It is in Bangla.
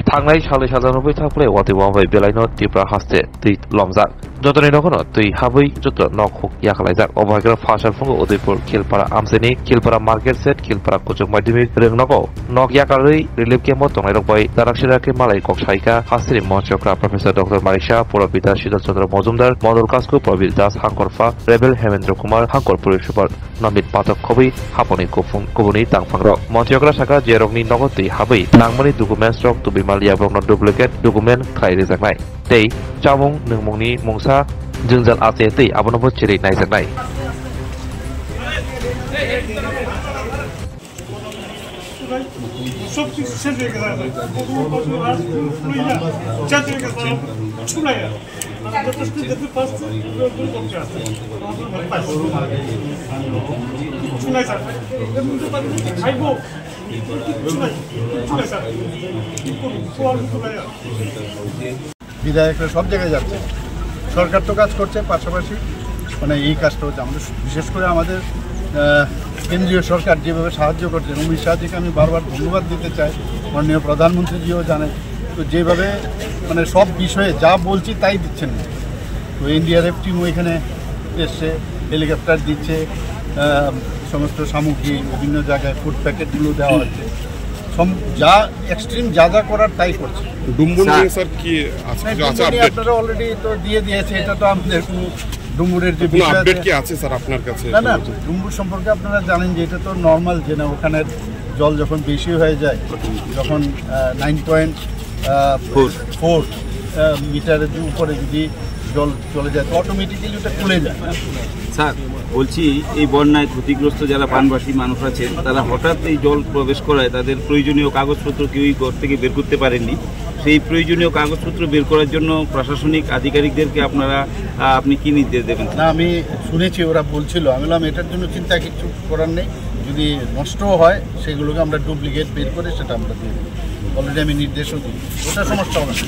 थांनाय साले 97 थाखुले वाति वामबाय बेलायनो तिप्रा हास्ते तै लमजाक जतनि नखनो तै हाबै जत नक हुक याखलायजाक अबहायग्रा फासार फुंगो उदयपुर खिलपारा आमसेनि खिलपारा मार्केट सेट खिलपारा कुचुक माध्यमिक रोंनगो नक याकारै रिलिफ केम्प तंनाय रखबाय दाराकसिराके मालाय कक साइका हास्तेनि मचक्रा प्रोफेसर डॉक्टर मारिशा पुरबिदा शीतल चंद्र मजुमदार मदल कास्को प्रबीर दास हांकरफा रेबेल हेमेंद्र कुमार हांकर पुलिसुपार नमित पाठक खबि हापनि कुबुनि तांफांरक मचक्रा साका जेरकनि नगति हाबै नांमनि डकुमेन्टस रक तुबिमालिया ब्रकनो डुप्लिकेट डकुमेन्ट खाय रेजाकनाय तै चामुं नोंमुंनि मुंसा जोंजाल आसे तै आबनबो चिरै नायजाकनाय বিধায়করা সব জায়গায় যাচ্ছে সরকার তো কাজ করছে পাশাপাশি মানে এই কাজটা হচ্ছে আমাদের বিশেষ করে আমাদের কেন্দ্রীয় সরকার যেভাবে সাহায্য করছে অমিত শাহজিকে আমি বারবার ধন্যবাদ দিতে চাই মাননীয় প্রধানমন্ত্রীজিও জানেন তো যেভাবে মানে সব বিষয়ে যা বলছি তাই দিচ্ছেন তো এনডিআরএফ টিমও এখানে এসছে হেলিকপ্টার দিচ্ছে সমস্ত সামগ্রী বিভিন্ন জায়গায় ফুড প্যাকেটগুলো দেওয়া হচ্ছে যা এক্সট্রিম যা যা করার তাই করছে আপনারা অলরেডি তো দিয়ে দিয়েছে এটা তো আমাদের কোনো ডুমুরের যে আপডেট কি আছে স্যার আপনার কাছে না ডুমুর সম্পর্কে আপনারা জানেন যে এটা তো নর্মাল যে না ওখানের জল যখন বেশি হয়ে যায় যখন 9.4 মিটারের উপরে যদি জল চলে যায় তো অটোমেটিক্যালি ওটা খুলে যায় স্যার বলছি এই বন্যায় ক্ষতিগ্রস্ত যারা বানবাসী মানুষ আছেন তারা হঠাৎ এই জল প্রবেশ করায় তাদের প্রয়োজনীয় কাগজপত্র কেউই ঘর থেকে বের করতে পারেননি সেই প্রয়োজনীয় কাগজপত্র বের করার জন্য প্রশাসনিক আধিকারিকদেরকে আপনি কি নির্দেশ দেবেন? না আমি শুনেছি ওরা বলছিল আমি বললাম এটার জন্য চিন্তা কিছু করার নেই যদি নষ্টও হয় সেগুলোকে আমরা ডুপ্লিকেট বের করে সেটা আমরা দিয়ে দিই অলরেডি আমি নির্দেশও দিই ওটা সমস্যা হবে না।